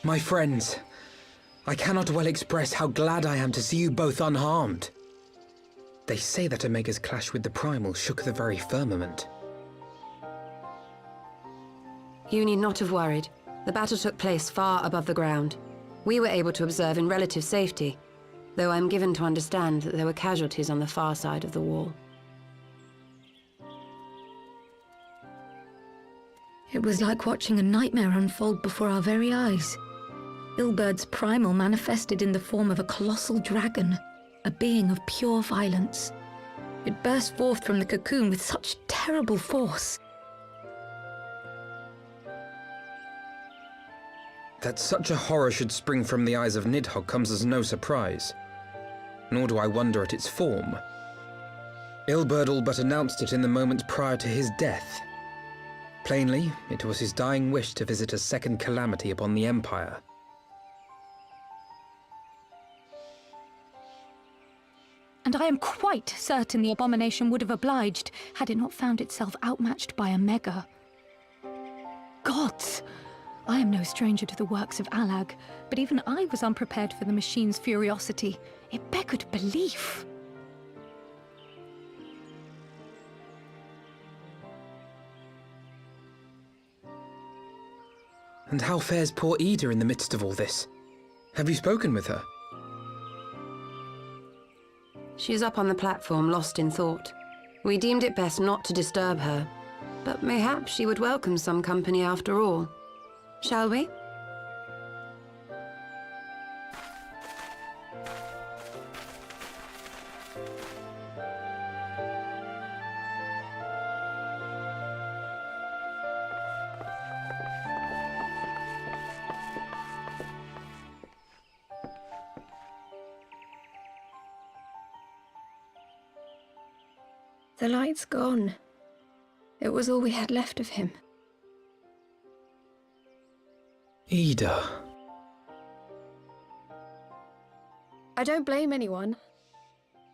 My friends, I cannot well express how glad I am to see you both unharmed. They say that Omega's clash with the Primal shook the very firmament. You need not have worried. The battle took place far above the ground. We were able to observe in relative safety, though I'm given to understand that there were casualties on the far side of the wall. It was like watching a nightmare unfold before our very eyes. Ilbert's primal manifested in the form of a colossal dragon, a being of pure violence. It burst forth from the cocoon with such terrible force. That such a horror should spring from the eyes of Nidhogg comes as no surprise. Nor do I wonder at its form. Ilberd all but announced it in the moment prior to his death. Plainly, it was his dying wish to visit a second calamity upon the Empire. And I am quite certain the abomination would have obliged had it not found itself outmatched by Omega. Gods! I am no stranger to the works of Allag, but even I was unprepared for the machine's furiosity. It beggared belief. And how fares poor Ida in the midst of all this? Have you spoken with her? She is up on the platform, lost in thought. We deemed it best not to disturb her, but mayhaps she would welcome some company after all. Shall we? The light's gone. It was all we had left of him. Ida. I don't blame anyone.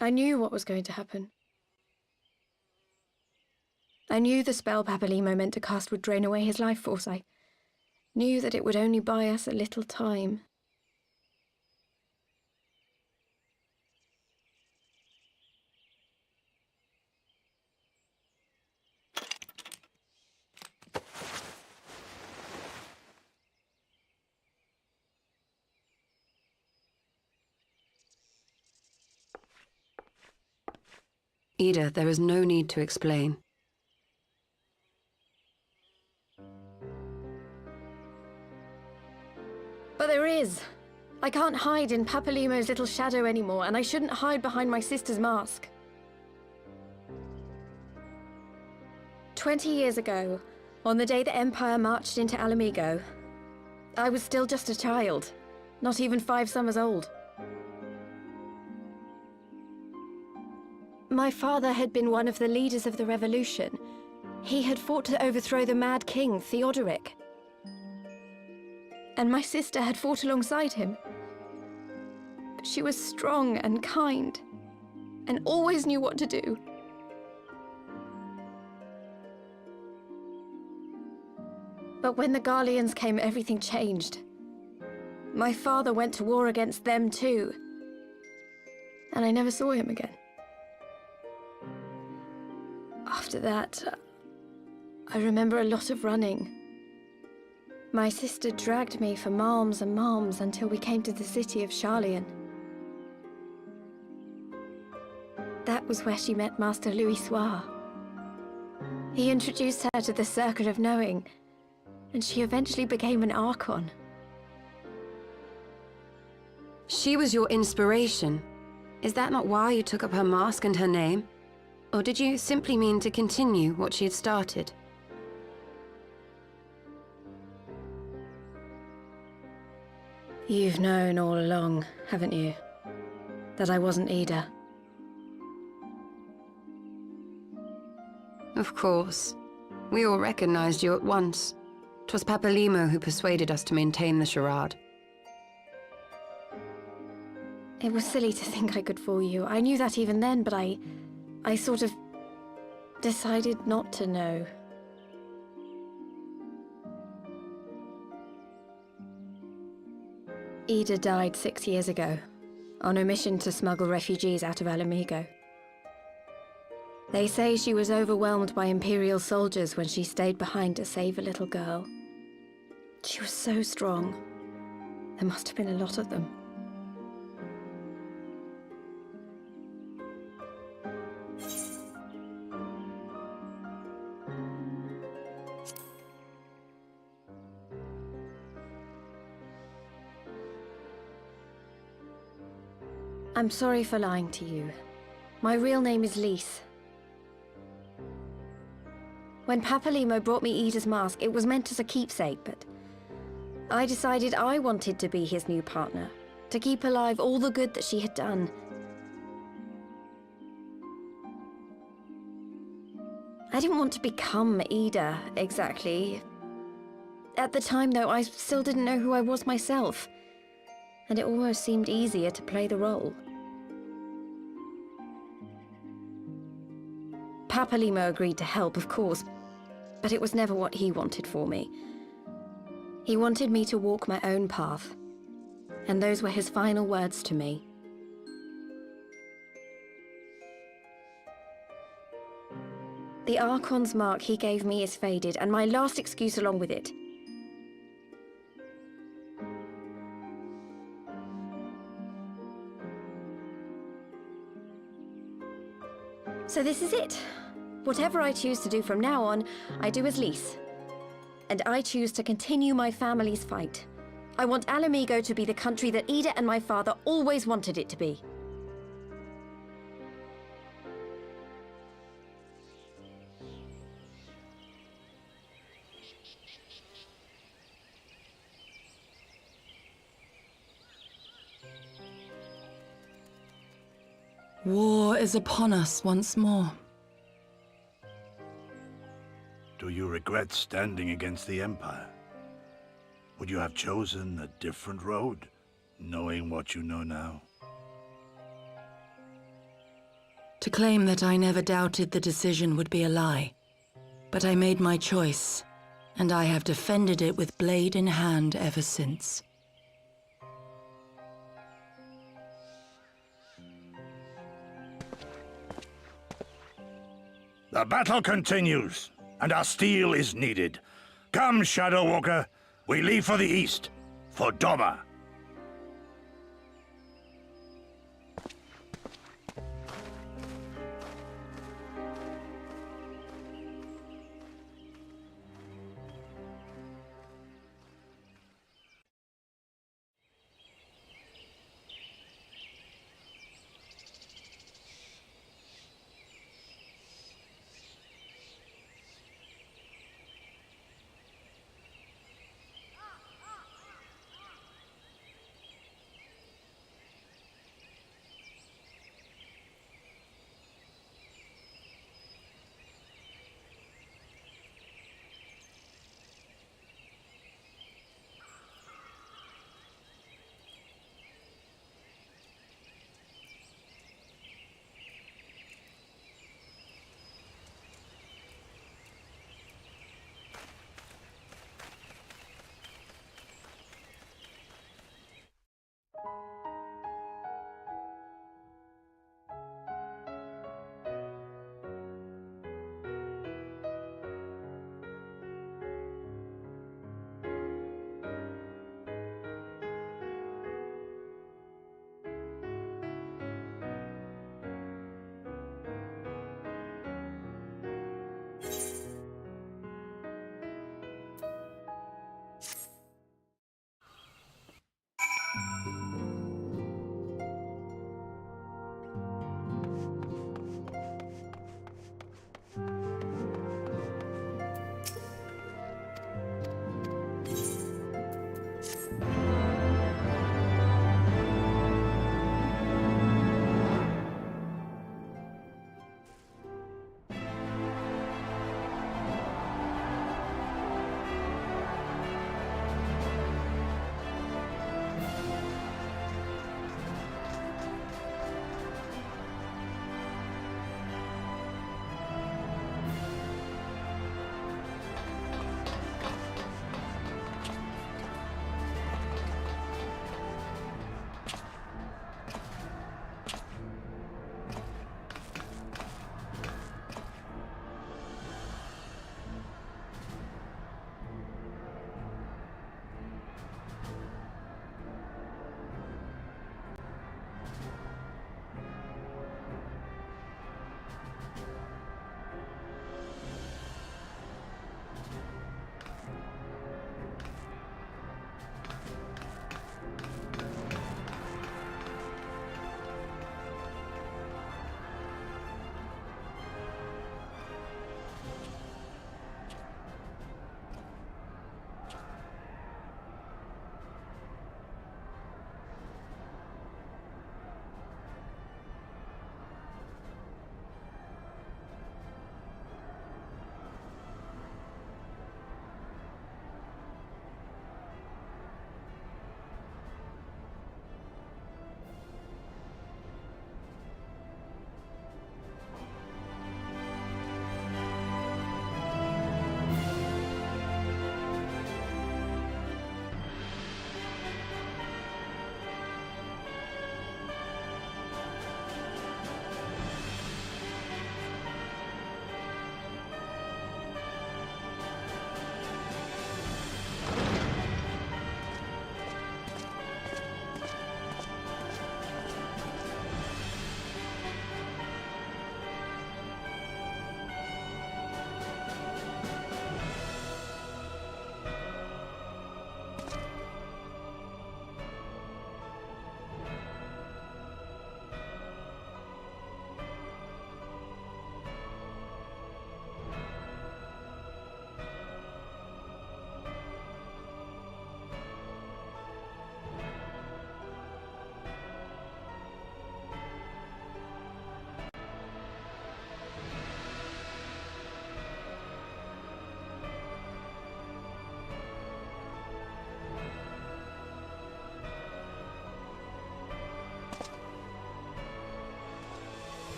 I knew what was going to happen. I knew the spell Papalimo meant to cast would drain away his life force. I knew that it would only buy us a little time. Ida, there is no need to explain. But there is. I can't hide in Papalimo's little shadow anymore, and I shouldn't hide behind my sister's mask. 20 years ago, on the day the Empire marched into Alamigo, I was still just a child, not even 5 summers old. My father had been one of the leaders of the revolution. He had fought to overthrow the Mad King, Theodoric. And my sister had fought alongside him. But she was strong and kind, and always knew what to do. But when the Garleans came, everything changed. My father went to war against them too, and I never saw him again. After that, I remember a lot of running. My sister dragged me for malms and malms until we came to the city of Sharlayan. That was where she met Master Louis Soir. He introduced her to the Circle of Knowing, and she eventually became an Archon. She was your inspiration. Is that not why you took up her mask and her name? Or did you simply mean to continue what she had started? You've known all along, haven't you? That I wasn't Ida. Of course. We all recognized you at once. 'Twas Papalimo who persuaded us to maintain the charade. It was silly to think I could fool you. I knew that even then, but I sort of decided not to know. Ida died 6 years ago, on a mission to smuggle refugees out of Alamigo. They say she was overwhelmed by Imperial soldiers when she stayed behind to save a little girl. She was so strong. There must have been a lot of them. I'm sorry for lying to you. My real name is Lise. When Papalimo brought me Ida's mask, it was meant as a keepsake, but I decided I wanted to be his new partner, to keep alive all the good that she had done. I didn't want to become Ida, exactly. At the time, though, I still didn't know who I was myself, and it almost seemed easier to play the role. Papalimo agreed to help, of course, but it was never what he wanted for me. He wanted me to walk my own path, and those were his final words to me. The Archon's mark he gave me is faded, and my last excuse along with it. So this is it. Whatever I choose to do from now on, I do as Lise. And I choose to continue my family's fight. I want Alamigo to be the country that Ida and my father always wanted it to be. War is upon us once more. Do you regret standing against the Empire? Would you have chosen a different road, knowing what you know now? To claim that I never doubted the decision would be a lie. But I made my choice, and I have defended it with blade in hand ever since. The battle continues, and our steel is needed. Come, Shadow Walker, we leave for the east, for Doma.